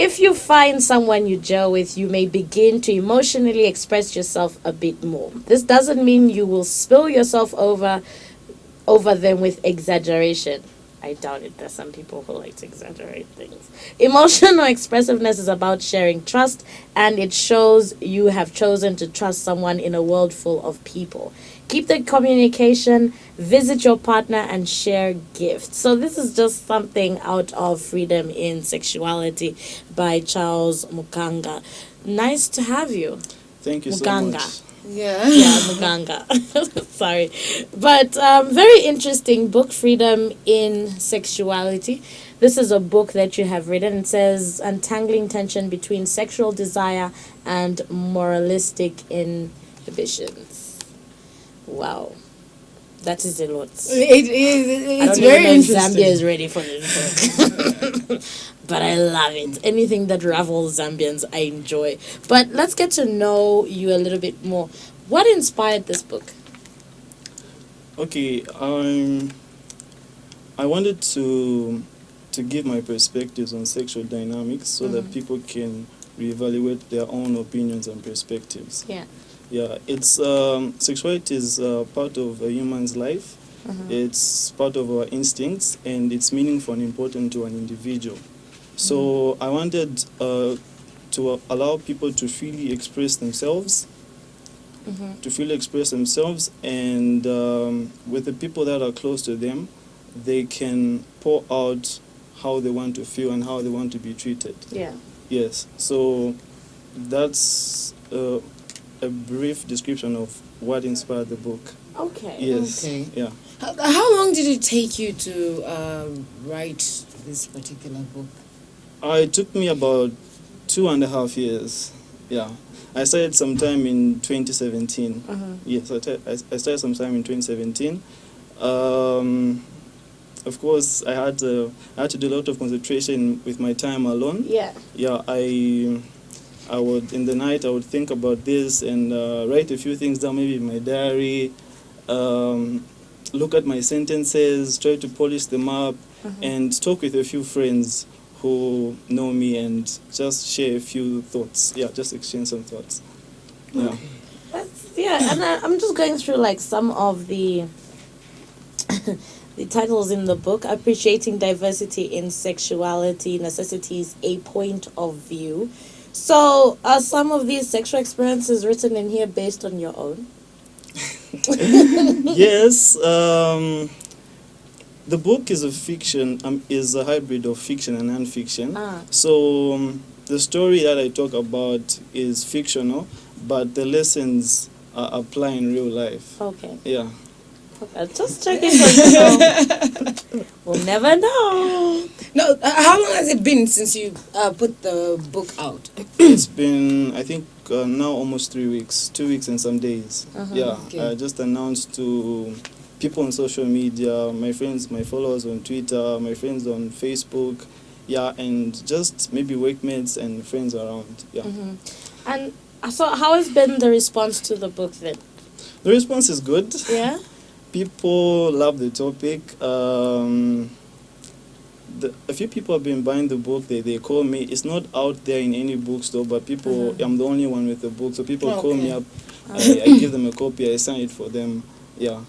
if you find someone you gel with, you may begin to emotionally express yourself a bit more. This doesn't mean you will spill yourself over them with exaggeration. I doubt it. There's some people who like to exaggerate things. Emotional expressiveness is about sharing trust, and it shows you have chosen to trust someone in a world full of people. Keep the communication, visit your partner, and share gifts. So this is just something out of Freedom in Sexuality by Charles Muganga. Nice to have you. Thank you Muganga. so much. Yeah, Muganga. Sorry. But very interesting book, Freedom in Sexuality. This is a book that you have written. It says, untangling tension between sexual desire and moralistic inhibitions. Wow. That is a lot. It's very interesting. Zambia is ready for this book. But I love it. Anything that ravels Zambians, I enjoy. But let's get to know you a little bit more. What inspired this book? Okay, I wanted to give my perspectives on sexual dynamics so that people can reevaluate their own opinions and perspectives. Yeah. Yeah, it's sexuality is part of a human's life. It's part of our instincts, and it's meaningful and important to an individual. So I wanted to allow people to freely express themselves, and with the people that are close to them, they can pour out how they want to feel and how they want to be treated. Yeah. Yes. So that's a brief description of what inspired the book. Okay. Yes. Okay. Yeah. How long did it take you to write this particular book? It took me about 2.5 years. Yeah. I started sometime in 2017. Yes, I started sometime in 2017. Of course, I had to do a lot of concentration with my time alone. Yeah. Yeah, I would, in the night, I would think about this and write a few things down, maybe in my diary, look at my sentences, try to polish them up, and talk with a few friends who know me and just share a few thoughts. Yeah, just exchange some thoughts. Yeah. And I'm just going through like some of the the titles in the book. Appreciating diversity in sexuality necessitates a point of view. So are some of these sexual experiences written in here based on your own? Yes. The book is is a hybrid of fiction and non-fiction. So the story that I talk about is fictional, but the lessons apply in real life. Okay. Yeah. Okay, just checking for you. We'll never know. No, how long has it been since you put the book out? It's been, I think, now almost 3 weeks, 2 weeks and some days. Yeah, okay. I just announced to people on social media, my friends, my followers on Twitter, my friends on Facebook, yeah, and just maybe workmates and friends around, yeah. And so how has been the response to the book then? The response is good. Yeah? People love the topic. A few people have been buying the book. They call me. It's not out there in any bookstore, but people, I'm the only one with the book, so people call me up. I give them a copy. I sign it for them. Yeah.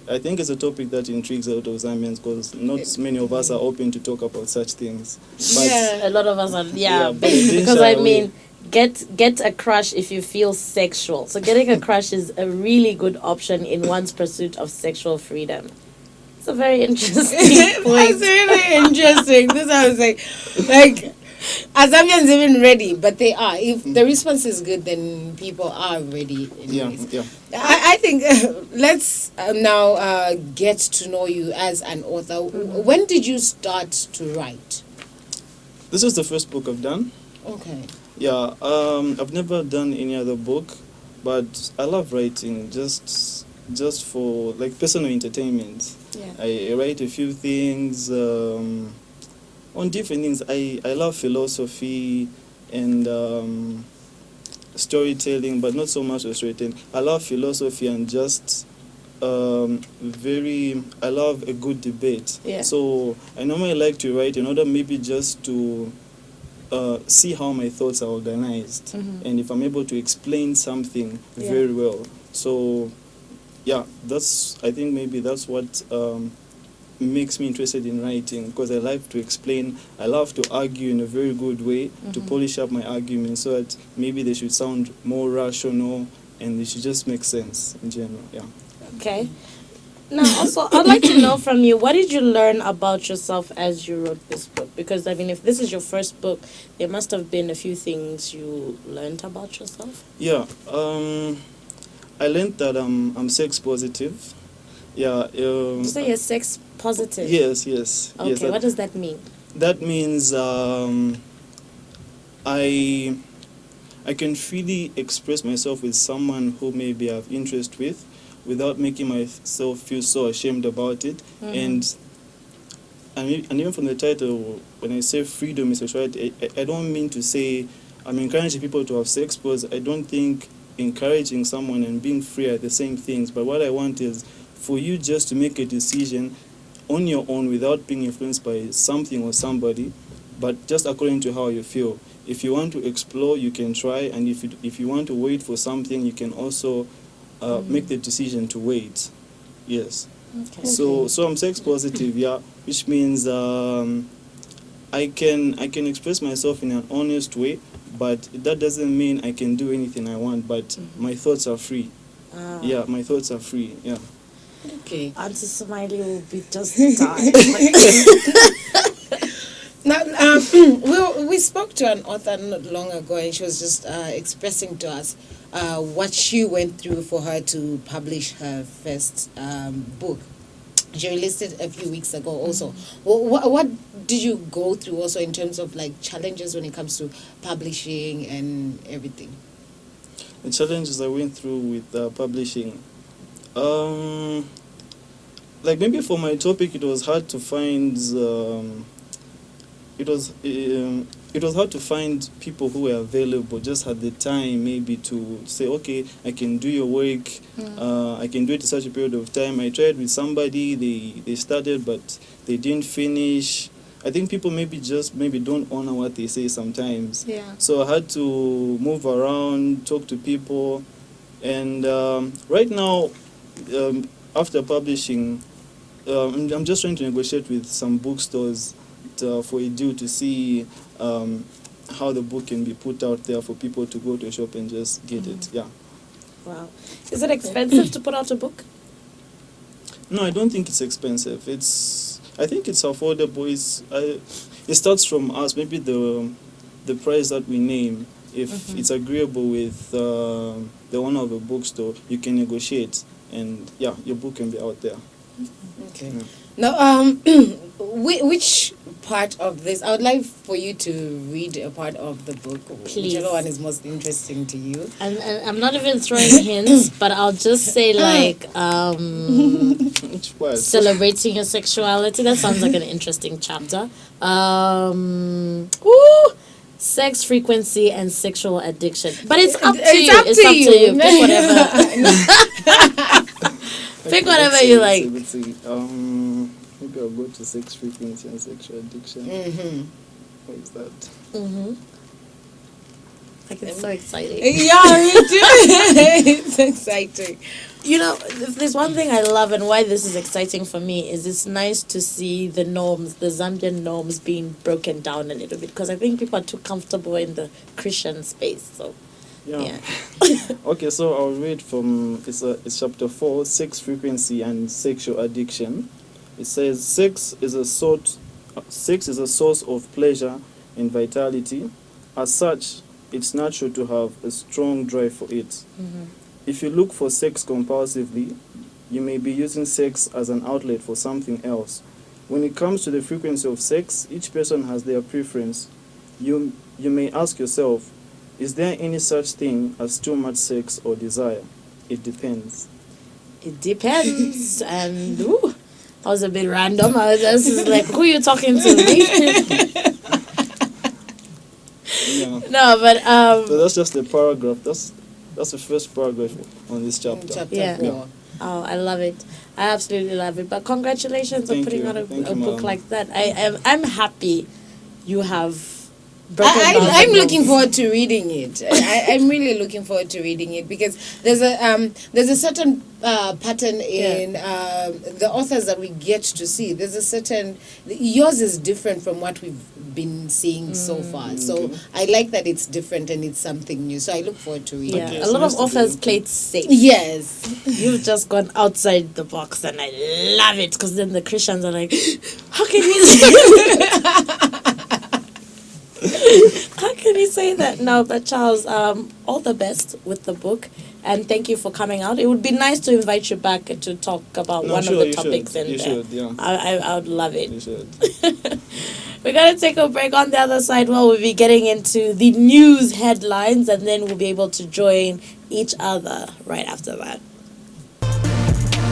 I think it's a topic that intrigues a lot of Zambians because not many of us are open to talk about such things. But A lot of us are, but because I mean, get a crush if you feel sexual. So getting a crush is a really good option in one's pursuit of sexual freedom. It's a very interesting point. That's really interesting. This I was like, are Zambians even ready? But they are. If the response is good, then people are ready. Anyways. Yeah. I think let's now get to know you as an author. When did you start to write? This is the first book I've done. Okay. Yeah, I've never done any other book, but I love writing just for like personal entertainment. Yeah. I write a few things on different things. I love philosophy and storytelling, but not so much of storytelling. I love philosophy and just I love a good debate. Yeah. So I normally like to write in order maybe just to see how my thoughts are organized, and if I'm able to explain something Yeah. very well. So, yeah, I think maybe that's what makes me interested in writing, because I like to explain. I love to argue in a very good way, to polish up my arguments so that maybe they should sound more rational and they should just make sense in general. Yeah. Okay. Now, also, I'd like to know from you, what did you learn about yourself as you wrote this book? Because, I mean, if this is your first book, there must have been a few things you learned about yourself. Yeah. I learned that I'm sex positive. Yeah. You say you're sex positive? Yes, yes. Okay, yes, what does that mean? That means I can freely express myself with someone who maybe I have interest with, without making myself feel so ashamed about it. And even from the title, when I say freedom is sexuality, I don't mean to say I'm encouraging people to have sex, because I don't think encouraging someone and being free are the same things. But what I want is for you just to make a decision on your own without being influenced by something or somebody, but just according to how you feel. If you want to explore, you can try, and if you want to wait for something, you can also make the decision to wait. Yes. Okay. So I'm sex positive, yeah, which means I can express myself in an honest way, but that doesn't mean I can do anything I want. But my thoughts are free. Yeah, my thoughts are free. Yeah. Okay. Auntie Smiley will be just died. Now, we spoke to an author not long ago, and she was just expressing to us what she went through for her to publish her first book. She released it a few weeks ago also. What did you go through also in terms of like challenges when it comes to publishing and everything? The challenges I went through with publishing. Like maybe for my topic, it was hard to find. It was hard to find people who were available, just had the time maybe to say, okay, I can do your work. I can do it in such a period of time. I tried with somebody, they started, but they didn't finish. I think people maybe don't honor what they say sometimes. Yeah. So I had to move around, talk to people, and right now, after publishing, I'm just trying to negotiate with some bookstores for a deal to see how the book can be put out there for people to go to a shop and just get it. Yeah. Wow. Is it expensive to put out a book? No, I don't think it's expensive. I think it's affordable. It starts from us. Maybe the price that we name. If it's agreeable with the owner of a bookstore, you can negotiate, and yeah, your book can be out there. Okay. Yeah. Now, which part of this? I would like for you to read a part of the book. Please. Whichever one is most interesting to you. And I'm not even throwing hints, but I'll just say like Which part? celebrating your sexuality. That sounds like an interesting chapter. Sex frequency and sexual addiction. But it's up to you. It's up to you. Pick whatever. Pick whatever you like. Let's see. Maybe I'll go to sex frequency and sexual addiction. What is that? Like, it's so exciting. Yeah, me too. It's exciting. You know, if there's one thing I love and why this is exciting for me is it's nice to see the norms, the Zambian norms being broken down a little bit, because I think people are too comfortable in the Christian space. So, yeah. Okay, so I'll read from it's chapter 4, sex frequency and sexual addiction. It says sex is a source of pleasure and vitality. As such, it's natural to have a strong drive for it. If you look for sex compulsively, you may be using sex as an outlet for something else. When it comes to the frequency of sex, each person has their preference. You may ask yourself, is there any such thing as too much sex or desire? It depends. It depends. And, that was a bit random. I was just like, who are you talking to? Yeah. No, but So that's just the paragraph. That's the first paragraph on this chapter. Yeah. 4. Oh, I love it. I absolutely love it. But congratulations on Thank putting you. out a Thank you, book Malama. like that. I'm happy you have I'm looking forward to reading it. I'm really looking forward to reading it because there's a certain pattern in the authors that we get to see. There's a certain, yours is different from what we've been seeing so far. So I like that it's different and it's something new. So I look forward to reading. Yeah, a lot of authors play it safe. Yes, You've just gone outside the box, and I love it because then the Christians are like, "How can you say that? How can you say that?" No, but Charles, all the best with the book, and thank you for coming out. It would be nice to invite you back to talk about one of the topics. Should. You should, yeah. I would love it. You should. We're going to take a break. On the other side, we'll be getting into the news headlines, and then we'll be able to join each other right after that.